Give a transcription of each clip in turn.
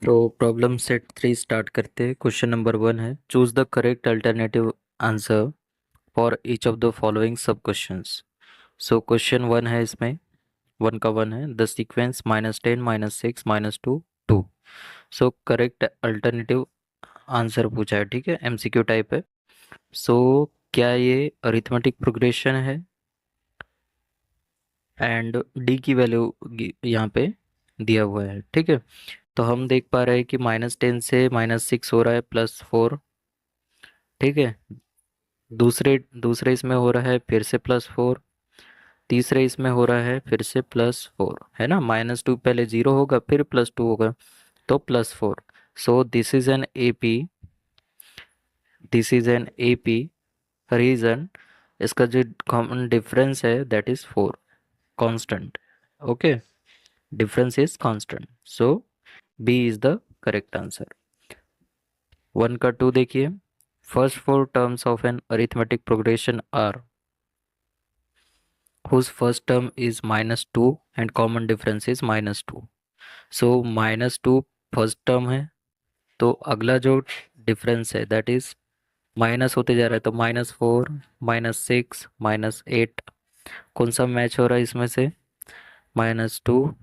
तो problem set 3 start करते हैं। क्वेश्चन नंबर 1 है, choose the correct alternative answer for each of the following सब क्वेश्चंस। सो क्वेश्चन 1 है, इसमें 1 का 1 है, the sequence -10 -6 -2 2। So correct alternative answer पूछा है, ठीक है, एमसीक्यू टाइप है। सो क्या ये अरिथमेटिक प्रोग्रेशन है, एंड डी की वैल्यू यहाँ पे दिया हुआ है, ठीक है। तो हम देख पा रहे हैं कि -10 से -6 हो रहा है +4, ठीक है। दूसरे दूसरे इसमें हो रहा है फिर से +4, तीसरे इसमें हो रहा है फिर से +4, है ना। -2 पहले 0 होगा, फिर +2 होगा, तो +4। So this is an AP region. इसका जो कॉमन डिफरेंस है that is 4, constant. Okay, difference is constant, so B is the correct answer. 1 का 2 देखिए, first four terms of an arithmetic progression are whose first term is -2 and common difference is -2। so -2 first term है, तो अगला जो difference है that is minus होते जा रहा है, तो -4 -6 -8। कौन सा मैच हो रहा है इसमें से? -2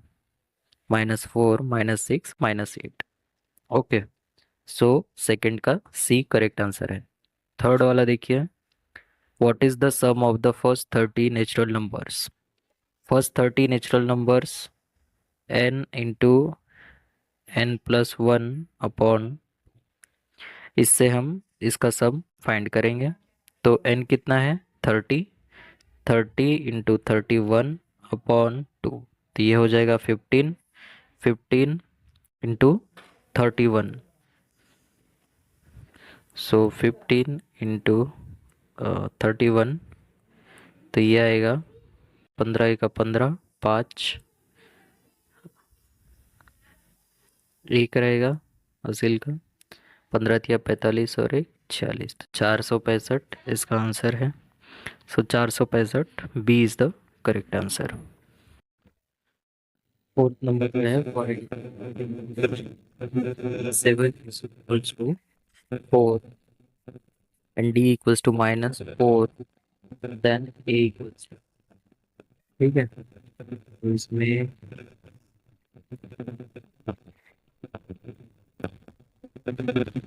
-4 -6 -8। ओके, सो सेकंड का सी करेक्ट आंसर है। थर्ड वाला देखिए, what is the sum of the first 30 natural numbers. First 30 natural numbers n into n+1 upon, इससे हम इसका सम फाइंड करेंगे। तो n कितना है? 30, 30 इंटू 31/2, तो ये हो जाएगा 15, 15 इंटू 31। सो 15 इंटू 31, तो ये आएगा 15 का 15, 5 एक रहेगा असील का, 15 या 45 और एक 46, तो 465 इसका आंसर है। So 465 B is the correct answer. Fourth number पे है, 7 equals to 4 and D equals to -4, then A equals, ठीक है। तो इसमें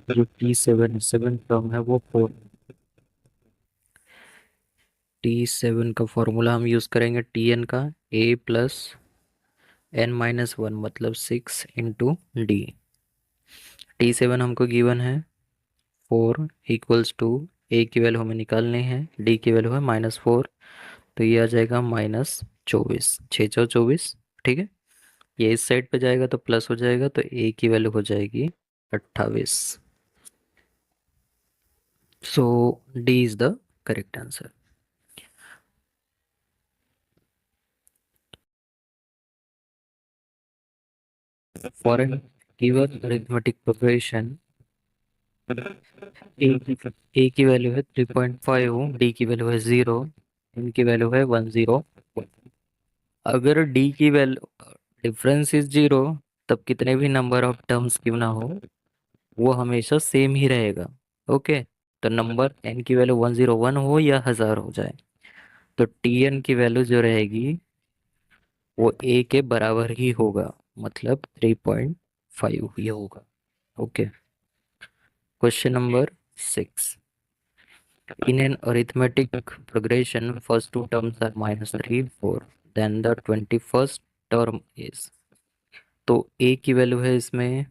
जो T7 टर्म है वो 4, T7 का फॉर्मूला हम यूज करेंगे Tn का, a+n-1 मतलब 6 इंटू डी। T7 हमको गिवन है 4 इक्वल्स टू, ए की वैल्यू हमें निकालनी है, डी की वैल्यू है -4, तो ये आ जाएगा -24, 6 24, ठीक है। ये इस साइड पे जाएगा तो प्लस हो जाएगा, तो ए की वैल्यू हो जाएगी 28। So D is the correct answer. For an given arithmetic progression, A की वैल्यू है 3.5, डी की वैल्यू है 0, एन की वैल्यू है 101। अगर डी की वैल्यू डिफरेंस इज 0, तब कितने भी नंबर ऑफ टर्म्स क्यों ना हो, वो हमेशा सेम ही रहेगा। ओके, तो नंबर एन की वैल्यू 101 हो या 1000 हो जाए, तो टी एन की वैल्यू जो रहेगी वो ए के बराबर ही होगा, मतलब 3.5 ही होगा। Okay, question number 6, in an arithmetic progression first two terms are -3 4, then the 21st term is, तो a की वैल्यू है इसमें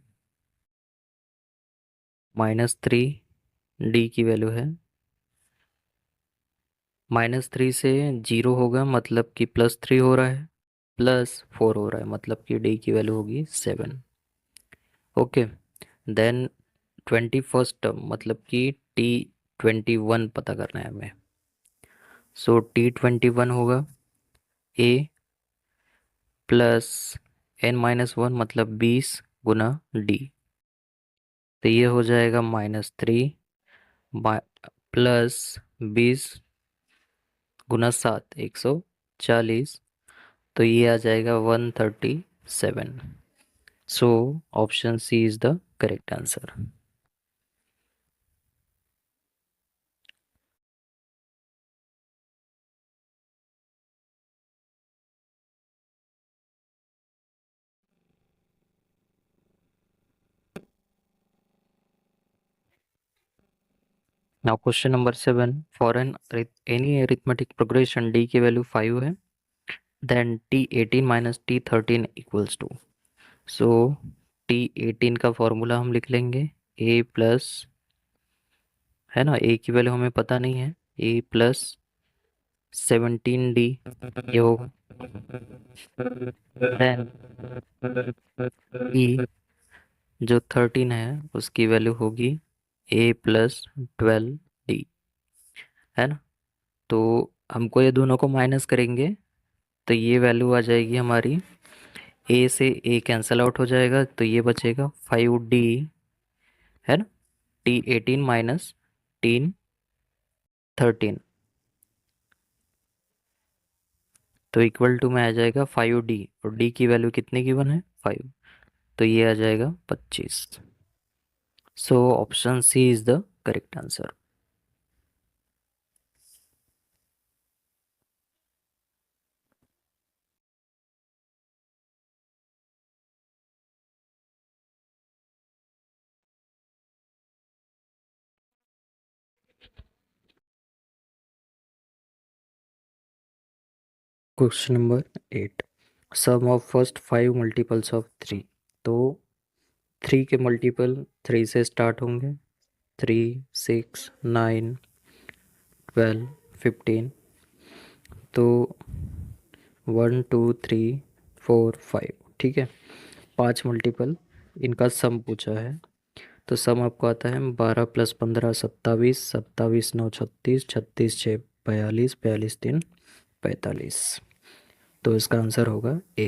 -3, डी की वैल्यू है -3 से 0 होगा मतलब कि +3 हो रहा है, +4 हो रहा है मतलब कि डी की वैल्यू होगी 7। ओके, देन 21st टर्म मतलब कि T21 पता करना है हमें। सो T21 होगा ए प्लस n-1 मतलब 20 गुना डी, तो ये हो जाएगा -3 +20 गुना 7, 140, तो ये आ जाएगा 137। So option C is the correct answer. Now question number 7, for any arithmetic progression d की वैल्यू 5 है, then t18 minus t13 equals to, so t18 का फॉर्मूला हम लिख लेंगे a प्लस, है ना, a की वैल्यू हमें पता नहीं है, a प्लस 17d ये होगा, then e जो 13 है उसकी वैल्यू होगी a प्लस 12d, है ना। तो हमको ये दोनों को माइनस करेंगे तो ये वैल्यू आ जाएगी हमारी, ए से ए कैंसिल आउट हो जाएगा तो ये बचेगा 5d, है ना, t18 माइनस टीन 13, तो इक्वल टू में आ जाएगा 5d, और d की वैल्यू कितने गिवन है 5, तो ये आ जाएगा 25। So option C is the correct answer. Question number 8, sum of first 5 multiples of 3, तो 3 के मल्टीपल 3 से स्टार्ट होंगे, 3, 6, 9, 12, 15, तो 1, 2, 3, 4, 5, ठीक है, 5 मल्टीपल इनका सम पूछा है, तो सम आपको आता है 12 + 15 27, 27 9 36, 36 6 42, 42 3 45, तो इसका आंसर होगा ए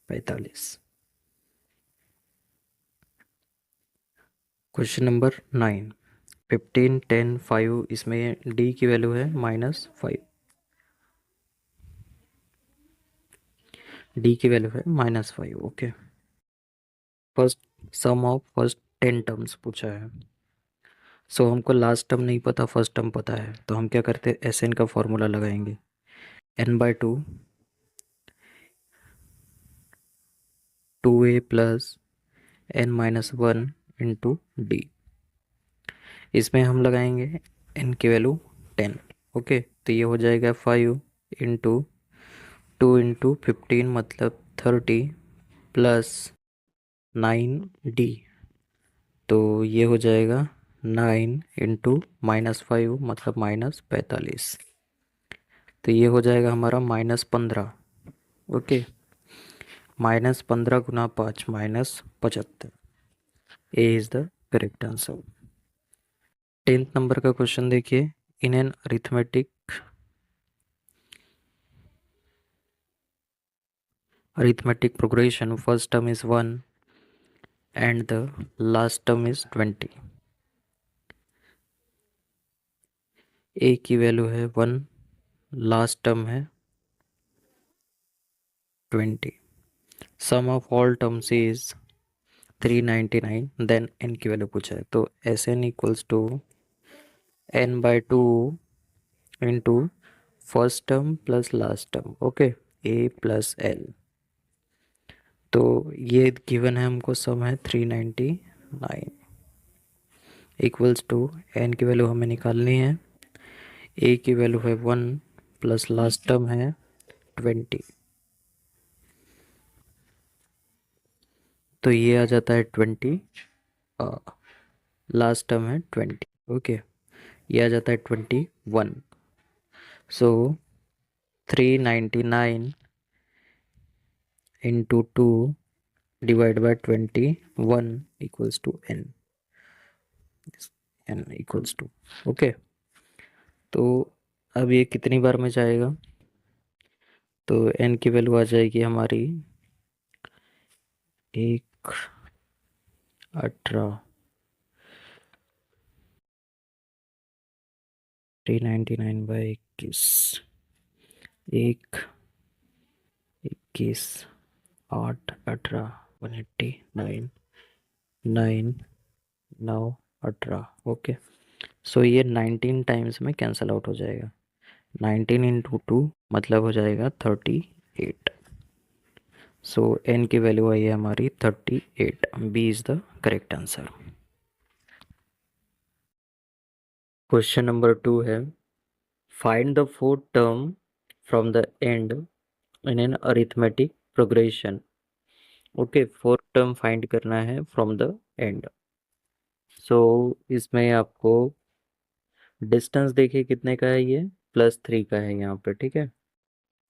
45। क्वेश्चन नंबर 9, 15 10 5, इसमें डी की वैल्यू है -5, डी की वैल्यू है -5, okay. First sum of first 10 terms पूछा है, सो हमको लास्ट टर्म नहीं पता, फर्स्ट टर्म पता है, तो हम क्या करते हैं, एस एन का फॉर्मूला लगाएंगे, n/2 2a plus n-1 into D, इसमें हम लगाएंगे n की वैल्यू 10, ओके, तो ये हो जाएगा 5 इंटू 2 × 15 मतलब 30 प्लस 9d, तो ये हो जाएगा 9 इंटू -5 मतलब -45, तो ये हो जाएगा हमारा -15, okay, -15 × 5 -75, A is the correct answer. 10th number का क्वेश्चन देखिए, in an arithmetic progression first term is 1 and the last term is 20, A की वैल्यू है 1, लास्ट टर्म है 20, sum of all terms is 399, then N की value पूछा है, तो S N equals to n/2 into first term plus last term, okay, A plus L, तो ये given है हमको, सम है 399 इक्वल्स टू एन की वैल्यू हमें निकालनी है, ए की वैल्यू है 1 प्लस लास्ट टर्म है 20, तो ये आ जाता है 20, लास्ट टर्म है 20, ओके, ये आ जाता है 21, so 399 into 2 divide by 21 equals to N equals to, okay, तो अब ये कितनी बार में जाएगा, तो एन की वैल्यू आ जाएगी हमारी 18, 399/21, 1 21 8 18 189 9 9 18 ओके। सो ये 19 टाइम्स में कैंसिल आउट हो जाएगा। 19 इंटू 2 मतलब हो जाएगा 38। सो n की वैल्यू आई है हमारी 38। B is the correct answer. Question number 2 है, find the fourth term from the end in an arithmetic progression. Okay, fourth term find करना है फ्रॉम द एंड। सो इसमें आपको डिस्टेंस देखिए कितने का है, ये +3 का है यहाँ पे, ठीक है।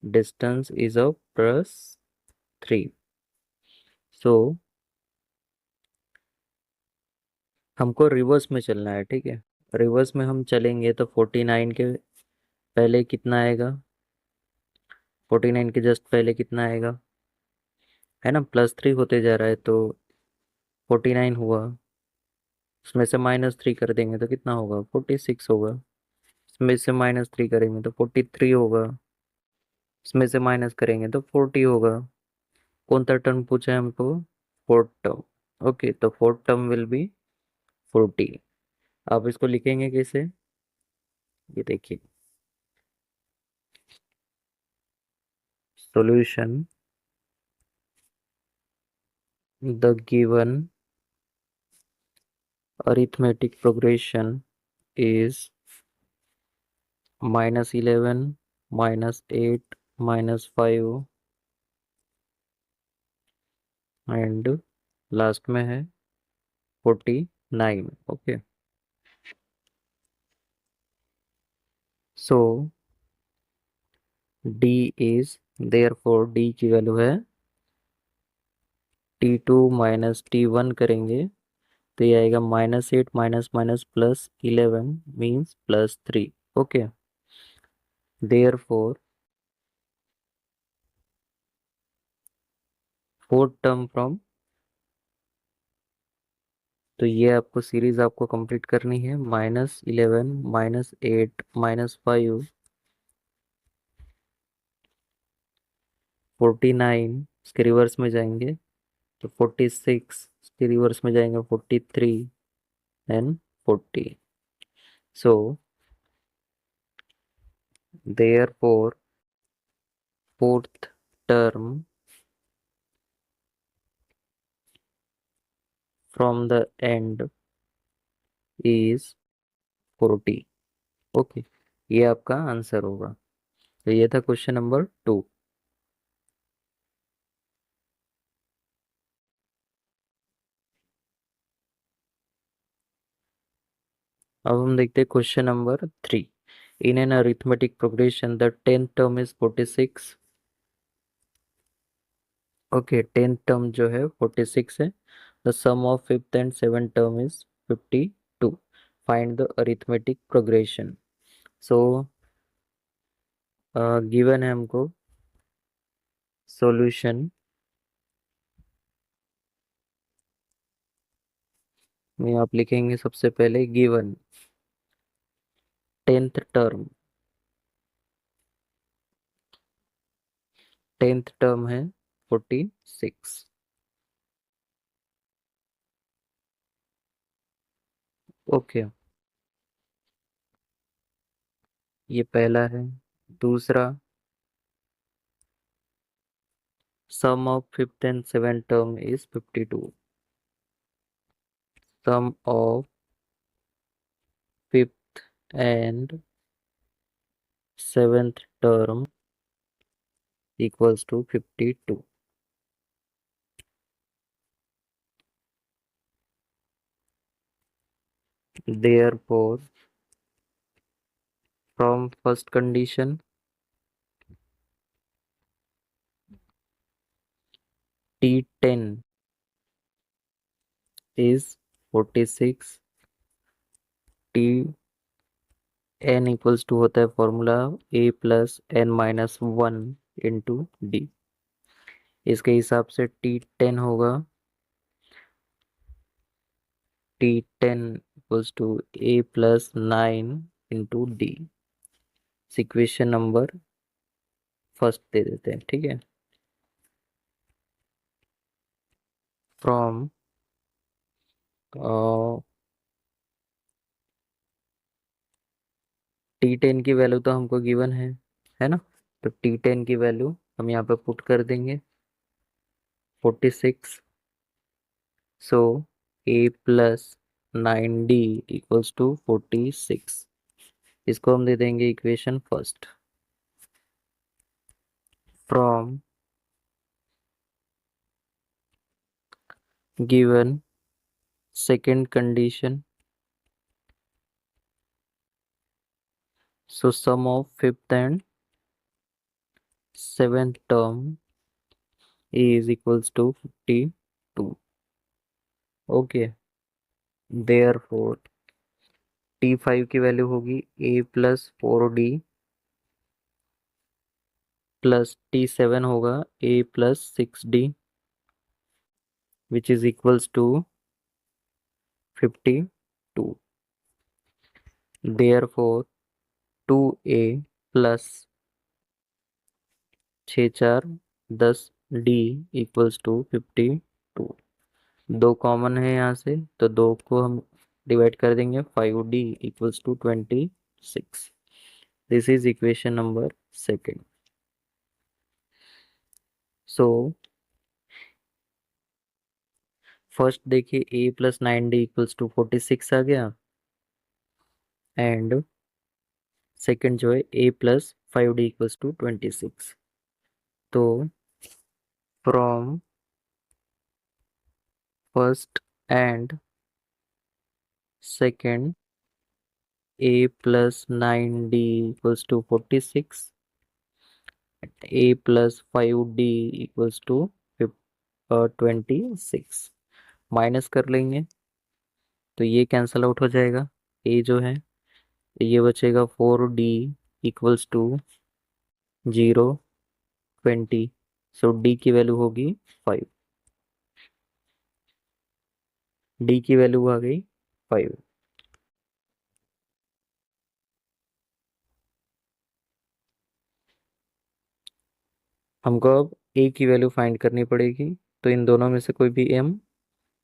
Distance is of +3। सो हमको रिवर्स में चलना है, ठीक है। रिवर्स में हम चलेंगे तो 49 के पहले कितना आएगा, 49 के जस्ट पहले कितना आएगा, है ना, +3 होते जा रहा है तो 49 हुआ, उसमें से -3 कर देंगे तो कितना होगा, 46 होगा। इसमें से -3 करेंगे तो 43 होगा। इसमें से माइनस करेंगे तो 40 होगा। कौन सा टर्म पूछा है हमको, फोर्थ टर्म। ओके, तो फोर्थ टर्म विल बी 40। आप इसको लिखेंगे कैसे, ये देखिए, solution the given arithmetic progression is -11 -8 -5 and last में है 49। Okay, so d is, therefore d की वैल्यू है t2 -t1 करेंगे तो ये आएगा -8 minus minus +11 means +3। Okay, therefore fourth term from, तो ये आपको सीरीज आपको कंप्लीट करनी है, -11 -8 -5 49, इसके रिवर्स में जाएंगे तो 46, इसके रिवर्स में जाएंगे 43 and 40। So therefore fourth term from the and is 40। Okay, ये आपका आंसर होगा। तो ये था क्वेश्चन नंबर 2। अब हम देखते हैं question number 3। In an arithmetic progression the 10th term is 46। Okay, 10th term जो है 46 है। The sum of 5th and 7th term is 52। Find the arithmetic progression. So given है हमको सॉल्यूशन में, आप लिखेंगे सबसे पहले given 10th term. 10th term है 46। ओके, ये पहला है। दूसरा, sum of 5th and 7th term is 52। Sum of 5th and 7th term equals to 52। Therefore, from first condition T10 is 46, Tn equals to होता है फॉर्मूला a+n-1 इंटू डी। इसके हिसाब से T10 होगा T10 equals to a+9 into D. Equation number first दे देते हैं, ठीक है। फ्रॉम T10 की वैल्यू तो हमको गिवन है ना। तो T10 की वैल्यू हम यहाँ पे पुट कर देंगे 46। सो A+9D = 46। इसको हम दे देंगे equation first. From given second condition, so sum of fifth and seventh term is equals to 52. Okay, therefore T5 की वैल्यू होगी A+4D प्लस T7 होगा A+6D which is equals to 52. Therefore 2A plus 6×4 = 10D = 52। दो common है यहाँ से, तो दो को हम डिवाइड कर देंगे। 5D = 26। This is equation number second. So first देखिए A+9D = 46 आ गया, एंड सेकेंड जो है A+5D = 26। तो from first and second A+9D = 46, A+5D = 26 minus कर लेंगे तो ये कैंसल आउट हो जाएगा। ए जो है ये बचेगा 4D = 0, 20। सो डी की वैल्यू होगी 5। डी की वैल्यू आ गई 5। हमको अब ए की वैल्यू फाइंड करनी पड़ेगी, तो इन दोनों में से कोई भी एम,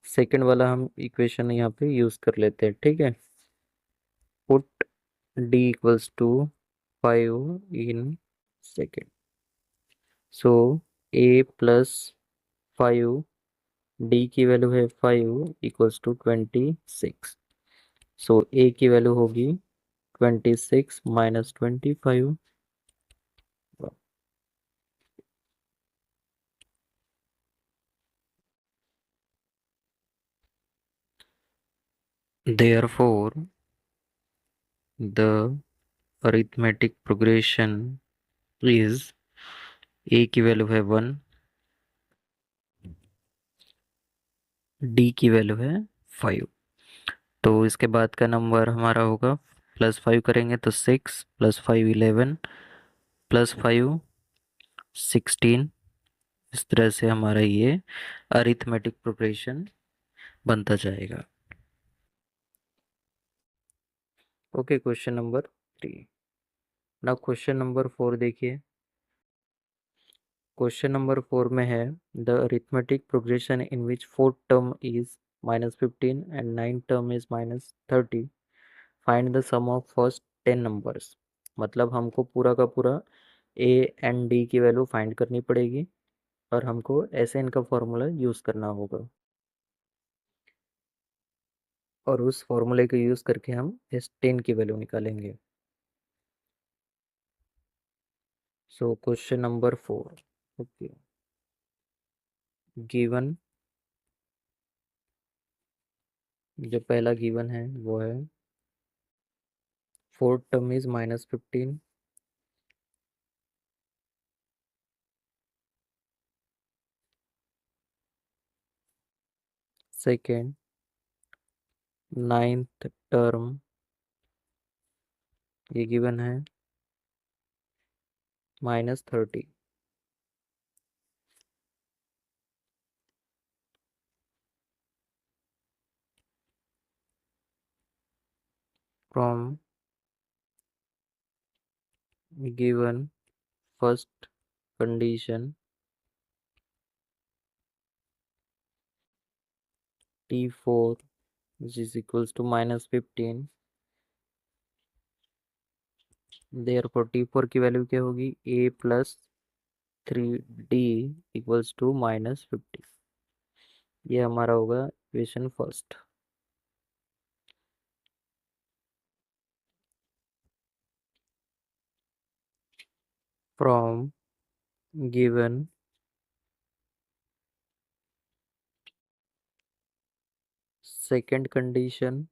सेकंड वाला हम इक्वेशन यहाँ पे यूज कर लेते हैं, ठीक है। Put D equals to 5 in second. So A+5, D की वैल्यू है 5 = 26। सो ए की वैल्यू होगी 26 - 25। Therefore, the arithmetic progression is a की वैल्यू है 1, डी की वैल्यू है 5। तो इसके बाद का नंबर हमारा होगा +5 करेंगे तो 6 + 5 11 +5 16। इस तरह से हमारा ये अरिथमेटिक प्रोग्रेशन बनता जाएगा। Okay, question number 3। Now question number 4 देखिए। क्वेश्चन नंबर 4 में है the arithmetic progression in which fourth term is -15 and nine term is -30। Find the sum of first 10 numbers. मतलब हमको पूरा का पूरा ए एंड डी की वैल्यू फाइंड करनी पड़ेगी, और हमको ऐसे इनका फॉर्मूला यूज करना होगा, और उस फॉर्मूले को यूज करके हम इस 10 की वैल्यू निकालेंगे। So question number 4। Okay, given, जो पहला गिवन है वो है fourth term is -15, second ninth term ये गिवन है -30। From given first condition t4 which is equals to -15, therefore t4 की वैल्यू क्या होगी, a+3d इक्वल्स टू -50। ये हमारा होगा equation first. From given second condition,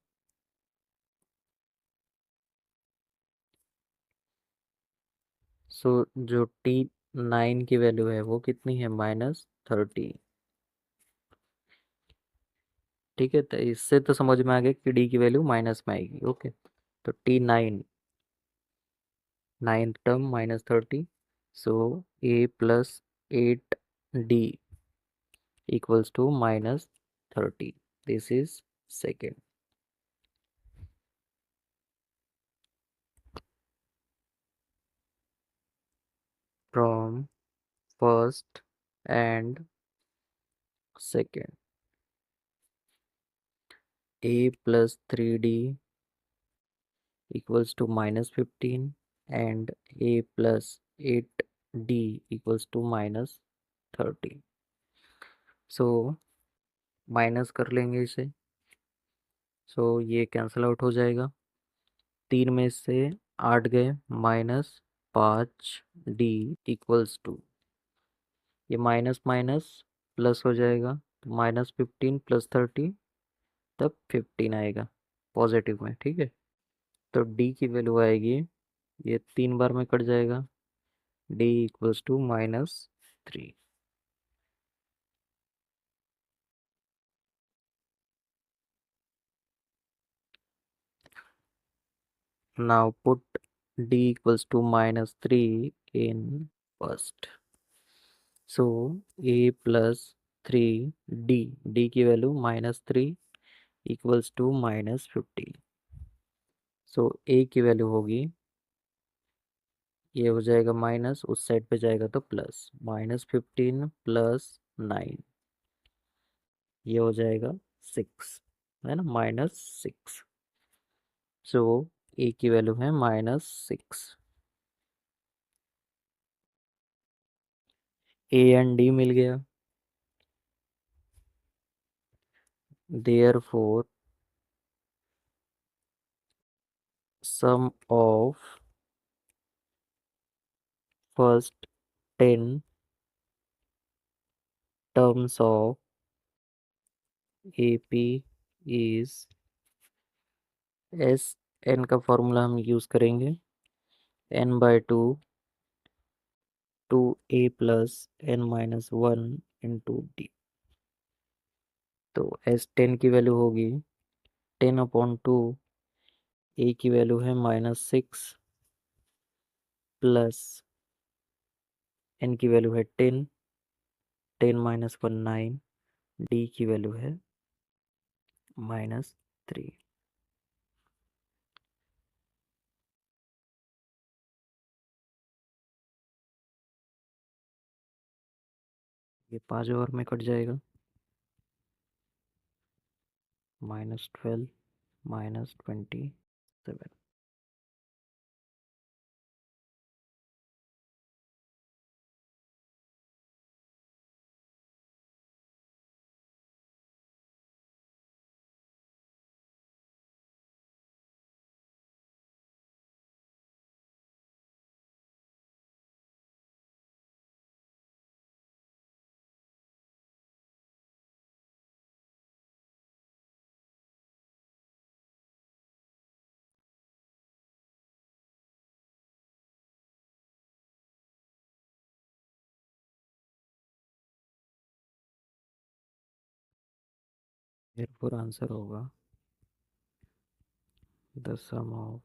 so जो t9 की वैल्यू है वो कितनी है, -30। ठीक है, तो इससे तो समझ में आ गया कि डी की वैल्यू माइनस में आएगी। ओके, तो t9 ninth term -30, so a+8d equals to -30, this is second। from first and second, a+3d equals to -15 and a+8d equals to -30। So minus कर लेंगे इसे, सो ये कैंसिल आउट हो जाएगा। 3 में से 8 गए, -5d इक्वल्स टू, ये माइनस माइनस प्लस हो जाएगा, तो -15 + 30 तब 15 आएगा पॉजिटिव में। ठीक है, तो डी की वैल्यू आएगी, ये 3 बार में कट जाएगा, D equals to -3। Now put d equals to -3 in first, so a+3d, d की वैल्यू -3 इक्वल्स टू -50, सो a की वैल्यू होगी, ये हो जाएगा माइनस, उस साइड पे जाएगा तो प्लस, -15 + 9, ये हो जाएगा 6, है ना, -6। सो ए की वैल्यू है -6। ए एंड डी मिल गया, therefore sum of first 10 terms of AP is, S N का फॉर्मूला हम यूज करेंगे, n/2 2a + n-1 into D. तो S10 की वैल्यू होगी 10/2, ए की वैल्यू है -6 प्लस एन की वैल्यू है 10, 10 - 1 9, डी की वैल्यू है -3। ये 5 ओवर में कट जाएगा, -12 -27। therefore आंसर होगा the sum of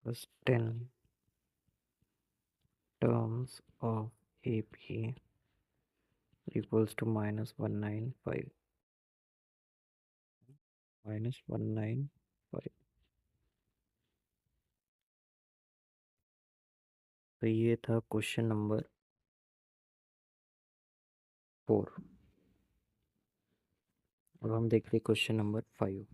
first 10 terms of AP equals to -195, -195। तो ये था क्वेश्चन नंबर 4। अब हम देखते हैं क्वेश्चन नंबर 5।